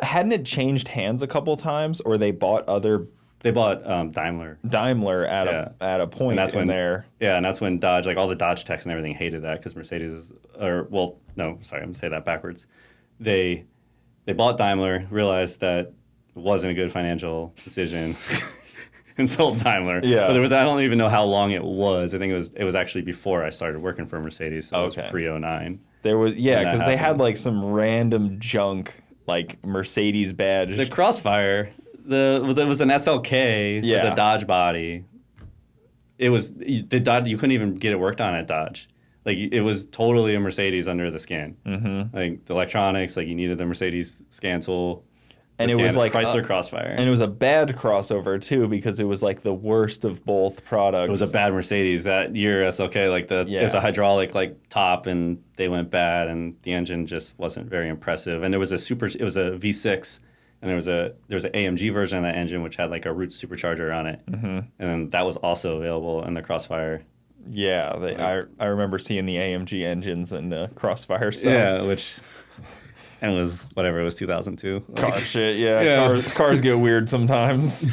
hadn't it changed hands a couple times, or they bought Daimler. Daimler at a point and that's in when, there. Yeah, and that's when Dodge, like all the Dodge techs and everything hated that because Mercedes I'm going to say that backwards. They bought Daimler, realized that it wasn't a good financial decision, and sold Daimler. Yeah. But I don't even know how long it was. I think it was actually before I started working for Mercedes, so it was pre-09. There was, because they had like some random junk, like Mercedes badge. The Crossfire, there was an SLK with a Dodge body. It was the Dodge. You couldn't even get it worked on at Dodge. Like it was totally a Mercedes under the skin. Mm-hmm. Like the electronics, like you needed the Mercedes scan tool. And it was like Chrysler Crossfire. And it was a bad crossover too, because it was like the worst of both products. It was a bad Mercedes that year. SLK, like it's a hydraulic like top, and they went bad, and the engine just wasn't very impressive. And it was a V6, and there was an AMG version of that engine which had like a Roots supercharger on it, and that was also available in the Crossfire. Yeah, I remember seeing the AMG engines and the Crossfire stuff. Yeah, which. And it was, whatever, it was 2002. Car shit, yeah. Cars get weird sometimes.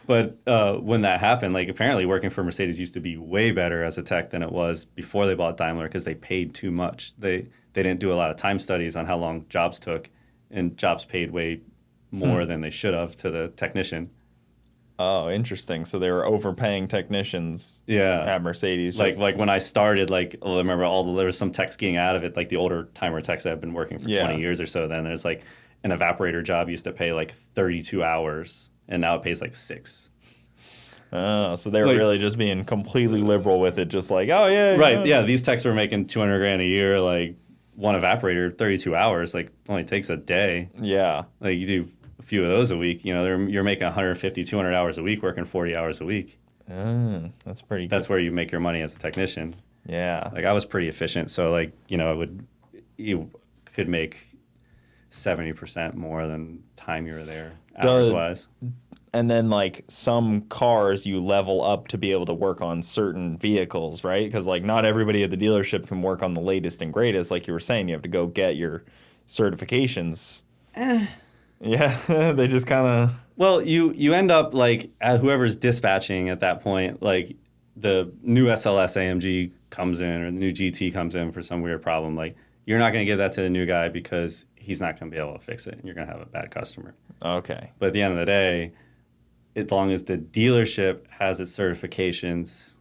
But when that happened, like apparently working for Mercedes used to be way better as a tech than it was before they bought Daimler because they paid too much. They didn't do a lot of time studies on how long jobs took, and jobs paid way more than they should have to the technician. Oh, interesting. So they were overpaying technicians at Mercedes. Like when I started, I remember there was some techs getting out of it, like the older timer techs that have been working for 20 years or so. Then there's like an evaporator job used to pay like 32 hours, and now it pays like 6. Oh, so they were really just being completely liberal with it, just like, oh, yeah. Right, yeah. These techs were making $200,000 a year, like one evaporator, 32 hours, like only takes a day. Yeah. Like you do a few of those a week, you're making 150, 200 hours a week, working 40 hours a week. That's pretty good. That's where you make your money as a technician. Yeah. Like I was pretty efficient, so you could make 70% more than time you were there, hours-wise. And then, like, some cars you level up to be able to work on certain vehicles, right? Because, like, not everybody at the dealership can work on the latest and greatest. Like you were saying, you have to go get your certifications. Yeah, they just kind of... Well, you end up, like, whoever's dispatching at that point, like, the new SLS AMG comes in or the new GT comes in for some weird problem. Like, you're not going to give that to the new guy because he's not going to be able to fix it, and you're going to have a bad customer. Okay. But at the end of the day, as long as the dealership has its certifications,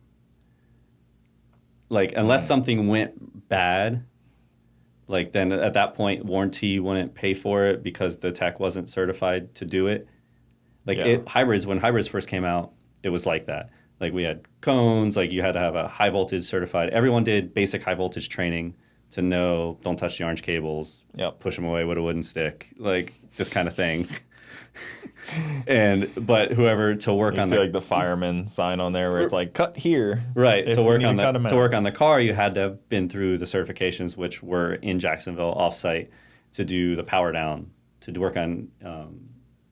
like, unless something went bad... Like then at that point, warranty wouldn't pay for it because the tech wasn't certified to do it. Like when hybrids first came out, it was like that. Like we had cones, like you had to have a high voltage certified. Everyone did basic high voltage training to know don't touch the orange cables, push them away with a wooden stick, like this kind of thing. But whoever to work on like the fireman sign on there where it's like cut here. Right. To work on the car, you had to have been through the certifications, which were in Jacksonville offsite to do the power down. To work on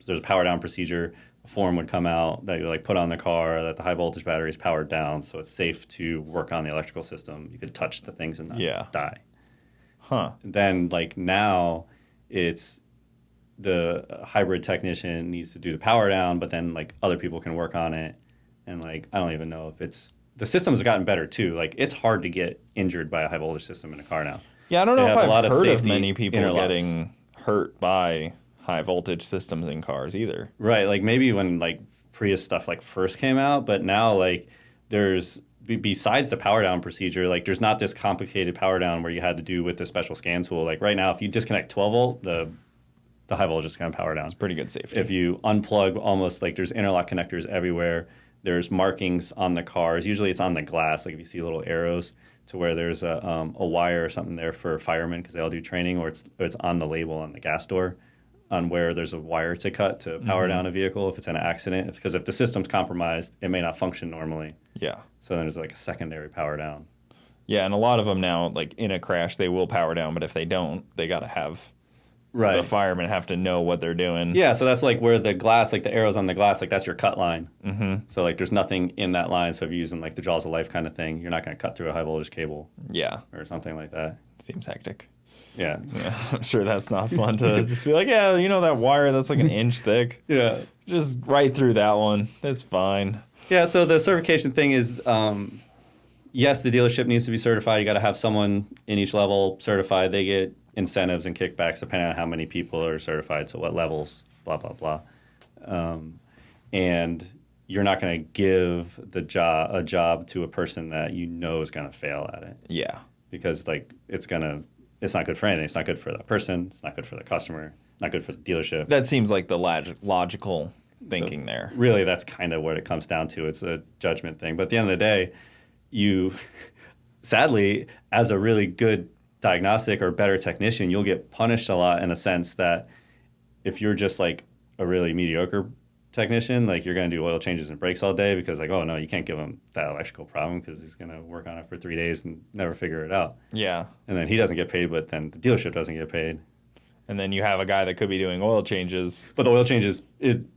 there's a power down procedure. A form would come out that you like put on the car that the high voltage battery is powered down, so it's safe to work on the electrical system. You could touch the things and not die. Huh. Then like now, it's the hybrid technician needs to do the power down, but then like other people can work on it. And like, I don't even know if the systems have gotten better too. Like it's hard to get injured by a high voltage system in a car now. Yeah, I don't know if I've heard of many people getting hurt by high voltage systems in cars either. Right. Like maybe when like Prius stuff like first came out, but now like there's, besides the power down procedure, like there's not this complicated power down where you had to do with the special scan tool. Like right now, if you disconnect 12 volt, the high voltage is going to power down. It's pretty good safety. If you unplug almost, like there's interlock connectors everywhere. There's markings on the cars. Usually it's on the glass, like if you see little arrows to where there's a wire or something there for firemen because they all do training, or it's on the label on the gas door on where there's a wire to cut to power down a vehicle if it's in an accident. Because if the system's compromised, it may not function normally. Yeah. So then there's like a secondary power down. Yeah, and a lot of them now, like in a crash, they will power down, but if they don't, they got to have... Right. The firemen have to know what they're doing. Yeah, so that's like where the glass, like the arrows on the glass, like that's your cut line. Mm-hmm. So like there's nothing in that line. So if you're using like the jaws of life kind of thing, you're not going to cut through a high voltage cable. Yeah. Or something like that. Seems hectic. Yeah. I'm sure that's not fun to just be like, yeah, you know that wire that's like an inch thick? Yeah. Just right through that one. That's fine. Yeah, so the certification thing is, yes, the dealership needs to be certified. You got to have someone in each level certified. They get incentives and kickbacks depending on how many people are certified, so what levels, blah, blah, blah. And you're not going to give a job to a person that you know is going to fail at it. Yeah. Because like it's not good for anything. It's not good for the person. It's not good for the customer. Not good for the dealership. That seems like the logical thinking there. Really, that's kind of what it comes down to. It's a judgment thing. But at the end of the day, you, sadly, as a really good diagnostic or better technician, you'll get punished a lot in a sense that if you're just like a really mediocre technician, like you're going to do oil changes and brakes all day because like, oh no, you can't give him that electrical problem because he's going to work on it for 3 days and never figure it out. Yeah. And then he doesn't get paid, but then the dealership doesn't get paid. And then you have a guy that could be doing oil changes. But the oil changes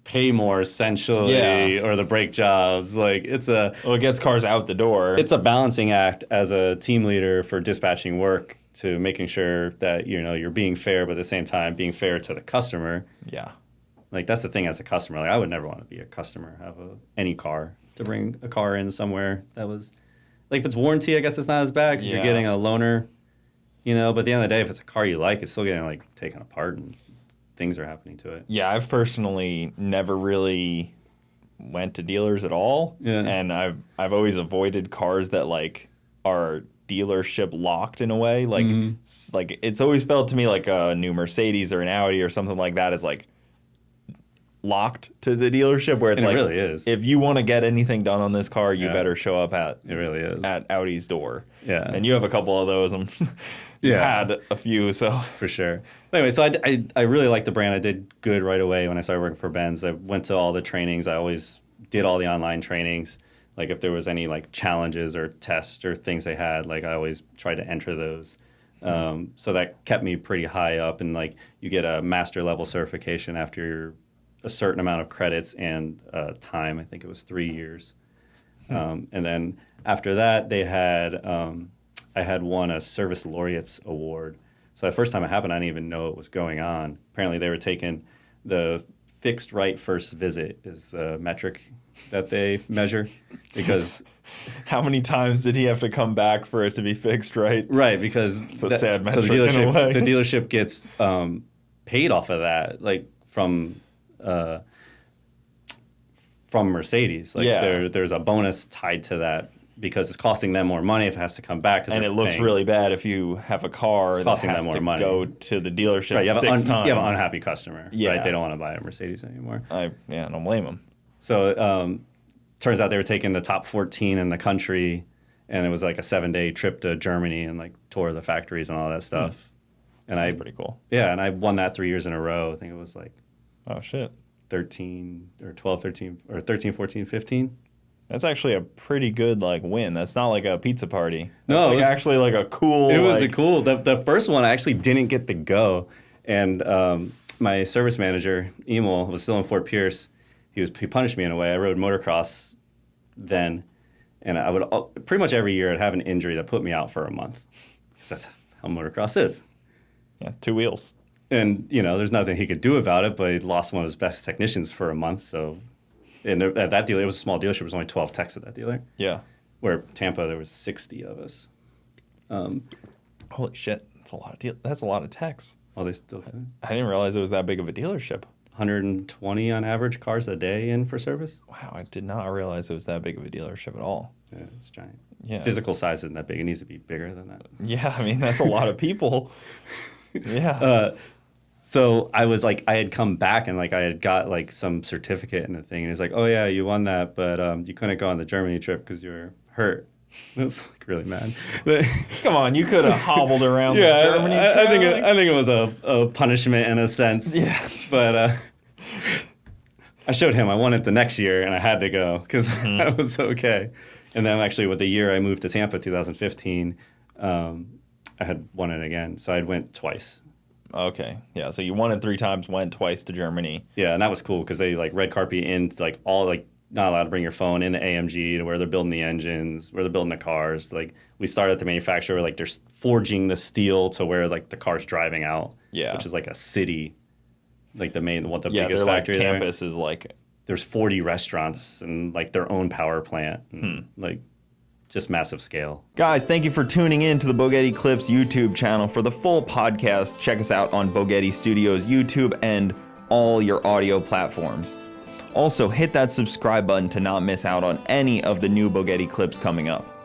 pay more essentially, or the brake jobs. Like it gets cars out the door. It's a balancing act as a team leader for dispatching work to making sure that you're being fair, but at the same time being fair to the customer. Yeah. Like that's the thing as a customer. Like I would never want to be a customer, have any car, to bring a car in somewhere that was like if it's warranty, I guess it's not as bad because you're getting a loaner. But at the end of the day, if it's a car you like, it's still getting like taken apart and things are happening to it. Yeah, I've personally never really went to dealers at all. Yeah. And I've always avoided cars that like are dealership locked in a way. Like like it's always felt to me like a new Mercedes or an Audi or something like that is like locked to the dealership where it's like it really is. If you want to get anything done on this car, you better show up at it really is at Audi's door. Yeah. And you have a couple of those. You've had a few, so for sure. Anyway, so I really like the brand. I did good right away when I started working for Benz. I went to all the trainings. I always did all the online trainings. Like if there was any like challenges or tests or things they had, like I always tried to enter those. So that kept me pretty high up. And like you get a master level certification after a certain amount of credits and time. I think it was 3 years. And then after that, they had I had won a Service Laureates Award. So the first time it happened, I didn't even know it was going on. Apparently, they were taking the fixed right first visit is the metric that they measure because how many times did he have to come back for it to be fixed right? Right, because it's a sad metric so the dealership, in a way. The dealership gets paid off of that, like from Mercedes. Like there's a bonus tied to that. Because it's costing them more money if it has to come back. And it looks really bad if you have a car that has to go to the dealership right, 6 times. You have an unhappy customer. Right? They don't want to buy a Mercedes anymore. I don't blame them. So turns out they were taking the top 14 in the country, and it was like a 7-day trip to Germany and like tour the factories and all that stuff. And that's pretty cool. Yeah, and I won that 3 years in a row. I think it was like 13 or 12, 13, or 13, 14, 15. That's actually a pretty good like win. That's not like a pizza party. No, like it was actually like a cool. It was a cool. The first one I actually didn't get to go, and my service manager Emil was still in Fort Pierce. He punished me in a way. I rode motocross then, and I would pretty much every year I'd have an injury that put me out for a month because that's how motocross is. Yeah, 2 wheels. And there's nothing he could do about it. But he lost one of his best technicians for a month, so. And at that dealer, it was a small dealership. There was only 12 techs at that dealer. Yeah. Where Tampa, there was 60 of us. Holy shit. That's a lot of that's a lot of techs. Oh, they still have it? I didn't realize it was that big of a dealership. 120 on average cars a day in for service. Wow, I did not realize it was that big of a dealership at all. Yeah, it's giant. Yeah. Physical size isn't that big. It needs to be bigger than that. Yeah, I mean, that's a lot of people. Yeah. So I was like, I had come back and like I had got like some certificate and a thing, and he's like, "Oh yeah, you won that, but you couldn't go on the Germany trip because you were hurt." I was like really mad. But come on, you could have hobbled around the Germany trip. I think it was a punishment in a sense. Yeah. But I showed him I won it the next year and I had to go because that was okay. And then actually with the year I moved to Tampa, 2015, I had won it again. So I went twice. Okay. Yeah. So you won it 3 times, went twice to Germany. Yeah, and that was cool because they like red carpet into like all like not allowed to bring your phone into AMG, to where they're building the engines, where they're building the cars. Like, we started at the manufacturer, like they're forging the steel to where like the car's driving out, which is like a city, like the biggest factory like there. Campus is like, there's 40 restaurants and like their own power plant, and, like just massive scale. Guys, thank you for tuning in to the Bogetti Clips YouTube channel. For the full podcast, check us out on Bogetti Studios YouTube and all your audio platforms. Also, hit that subscribe button to not miss out on any of the new Bogetti clips coming up.